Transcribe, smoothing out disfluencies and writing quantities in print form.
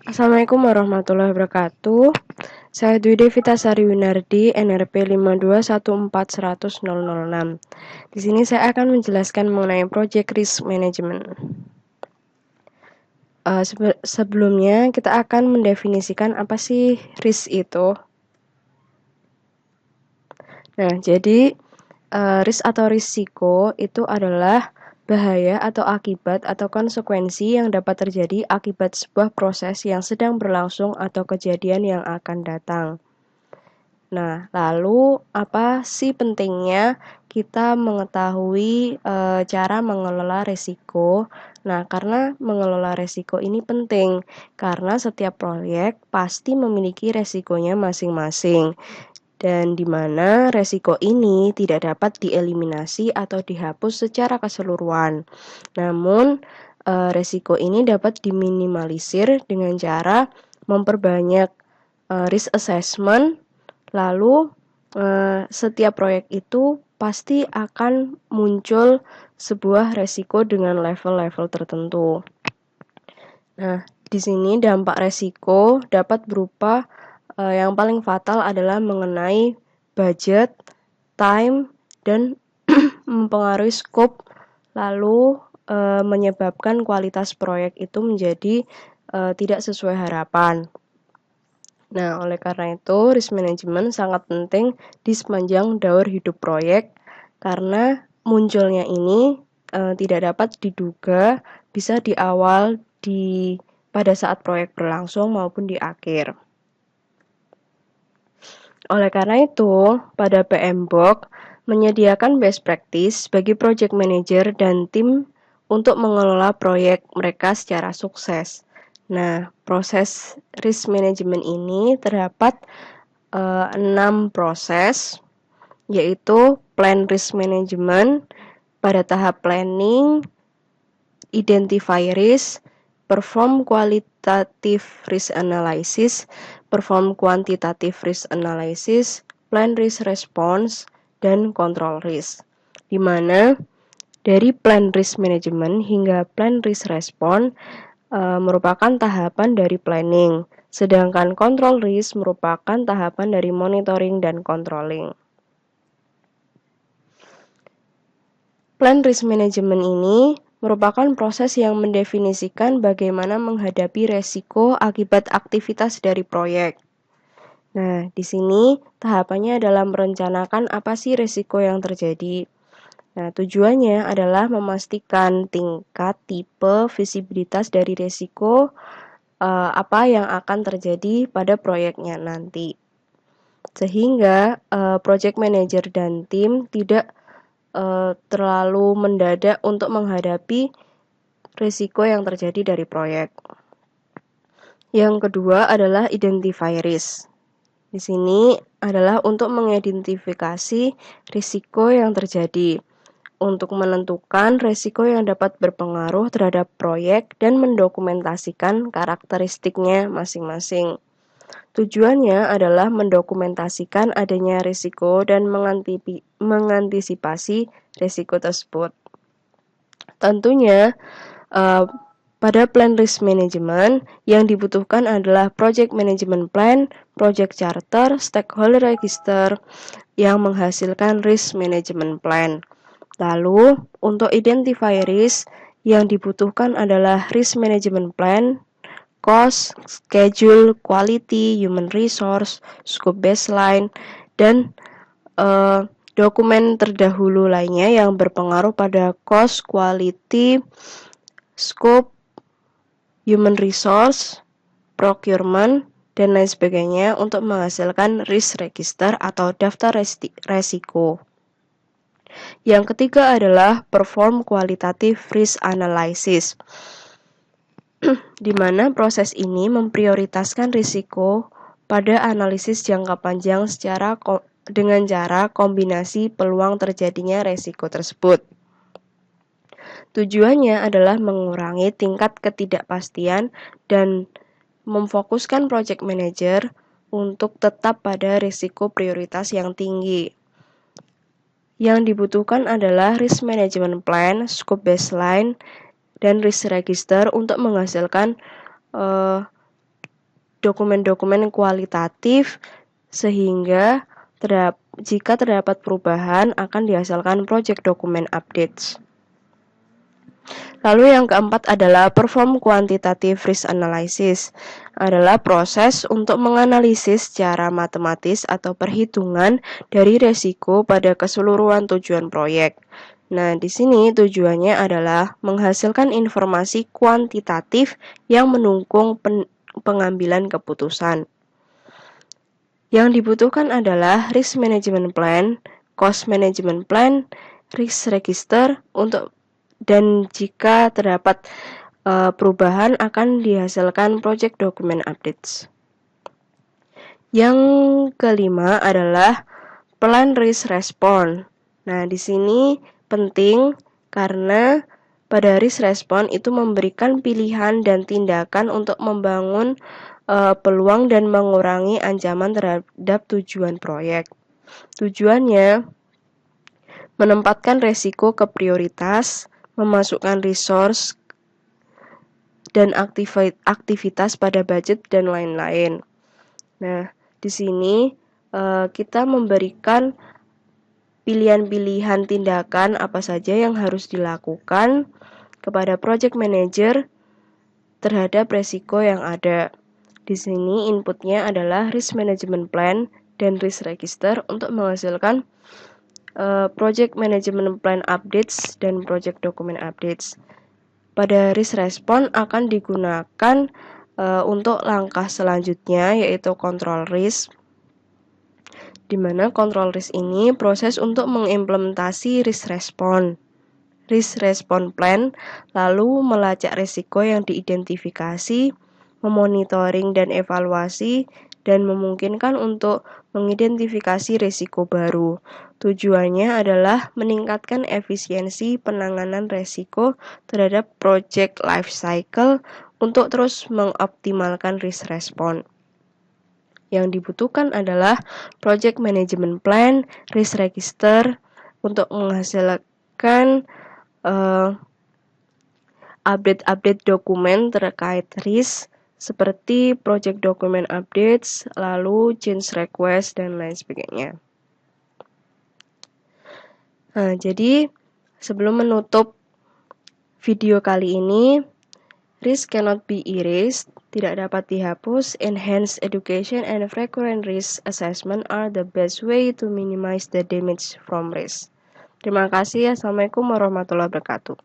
Assalamualaikum warahmatullahi wabarakatuh. Saya Dwi Devita Sari Winardi, NRP 521410006. Di sini saya akan menjelaskan mengenai Project Risk Management. Sebelumnya kita akan mendefinisikan apa sih risk itu. Nah, jadi risk atau risiko itu adalah bahaya atau akibat atau konsekuensi yang dapat terjadi akibat sebuah proses yang sedang berlangsung atau kejadian yang akan datang. Nah, lalu apa sih pentingnya kita mengetahui cara mengelola risiko? Nah, karena mengelola risiko ini penting karena setiap proyek pasti memiliki risikonya masing-masing. Dan di mana resiko ini tidak dapat dieliminasi atau dihapus secara keseluruhan. Namun, resiko ini dapat diminimalisir dengan cara memperbanyak risk assessment, lalu setiap proyek itu pasti akan muncul sebuah resiko dengan level-level tertentu. Nah, di sini dampak resiko dapat berupa yang paling fatal adalah mengenai budget, time, dan mempengaruhi scope, lalu menyebabkan kualitas proyek itu menjadi tidak sesuai harapan. Nah, oleh karena itu, risk management sangat penting di sepanjang daur hidup proyek karena munculnya ini tidak dapat diduga bisa di awal pada saat proyek berlangsung maupun di akhir. Oleh karena itu, pada PMBOK menyediakan best practice bagi project manager dan tim untuk mengelola proyek mereka secara sukses. Nah, proses risk management ini terdapat 6 proses, yaitu plan risk management pada tahap planning, identify risk, perform qualitative risk analysis, perform quantitative risk analysis, plan risk response, dan control risk. Di mana dari plan risk management hingga plan risk response merupakan tahapan dari planning, sedangkan control risk merupakan tahapan dari monitoring dan controlling. Plan risk management ini merupakan proses yang mendefinisikan bagaimana menghadapi resiko akibat aktivitas dari proyek. Nah, di sini tahapannya adalah merencanakan apa sih resiko yang terjadi. Nah, tujuannya adalah memastikan tingkat, tipe, visibilitas dari resiko apa yang akan terjadi pada proyeknya nanti. Sehingga project manager dan tim tidak terlalu mendadak untuk menghadapi risiko yang terjadi dari proyek. Yang kedua adalah identify risk. Di sini adalah untuk mengidentifikasi risiko yang terjadi, untuk menentukan risiko yang dapat berpengaruh terhadap proyek dan mendokumentasikan karakteristiknya masing-masing. Tujuannya adalah mendokumentasikan adanya risiko dan mengantisipasi risiko tersebut. Tentunya pada plan risk management yang dibutuhkan adalah project management plan, project charter, stakeholder register yang menghasilkan risk management plan. Lalu, untuk identify risk yang dibutuhkan adalah risk management plan, cost, schedule, quality, human resource, scope baseline, dan dokumen terdahulu lainnya yang berpengaruh pada cost, quality, scope, human resource, procurement, dan lain sebagainya untuk menghasilkan risk register atau daftar resiko. Yang ketiga adalah perform qualitative risk analysis, di mana proses ini memprioritaskan risiko pada analisis jangka panjang dengan cara kombinasi peluang terjadinya risiko tersebut. Tujuannya adalah mengurangi tingkat ketidakpastian dan memfokuskan project manager untuk tetap pada risiko prioritas yang tinggi. Yang dibutuhkan adalah risk management plan, scope baseline, dan risk register untuk menghasilkan dokumen-dokumen kualitatif sehingga jika terdapat perubahan akan dihasilkan project document updates. Lalu yang keempat adalah perform quantitative risk analysis, adalah proses untuk menganalisis secara matematis atau perhitungan dari resiko pada keseluruhan tujuan proyek. Nah, di sini tujuannya adalah menghasilkan informasi kuantitatif yang mendukung pengambilan keputusan. Yang dibutuhkan adalah risk management plan, cost management plan, risk register dan jika terdapat perubahan akan dihasilkan project document updates. Yang kelima adalah plan risk response. Nah, di sini penting karena pada risk response itu memberikan pilihan dan tindakan untuk membangun peluang dan mengurangi ancaman terhadap tujuan proyek. Tujuannya menempatkan resiko ke prioritas, memasukkan resource dan aktivitas pada budget dan lain-lain. Nah, di sini kita memberikan pilihan-pilihan tindakan apa saja yang harus dilakukan kepada project manager terhadap resiko yang ada. Di sini inputnya adalah risk management plan dan risk register untuk menghasilkan project management plan updates dan project document updates. Pada risk response akan digunakan untuk langkah selanjutnya yaitu control risk, di mana control risk ini proses untuk mengimplementasi risk response plan, lalu melacak risiko yang diidentifikasi, memonitoring dan evaluasi, dan memungkinkan untuk mengidentifikasi risiko baru. Tujuannya adalah meningkatkan efisiensi penanganan risiko terhadap project life cycle untuk terus mengoptimalkan risk response. Yang dibutuhkan adalah project management plan, risk register untuk menghasilkan update dokumen terkait risk seperti project document updates, lalu change request, dan lain sebagainya. Nah, jadi sebelum menutup video kali ini, risk cannot be erased, tidak dapat dihapus. Enhanced education and frequent risk assessment are the best way to minimize the damage from risk. Terima kasih. Assalamualaikum warahmatullahi wabarakatuh.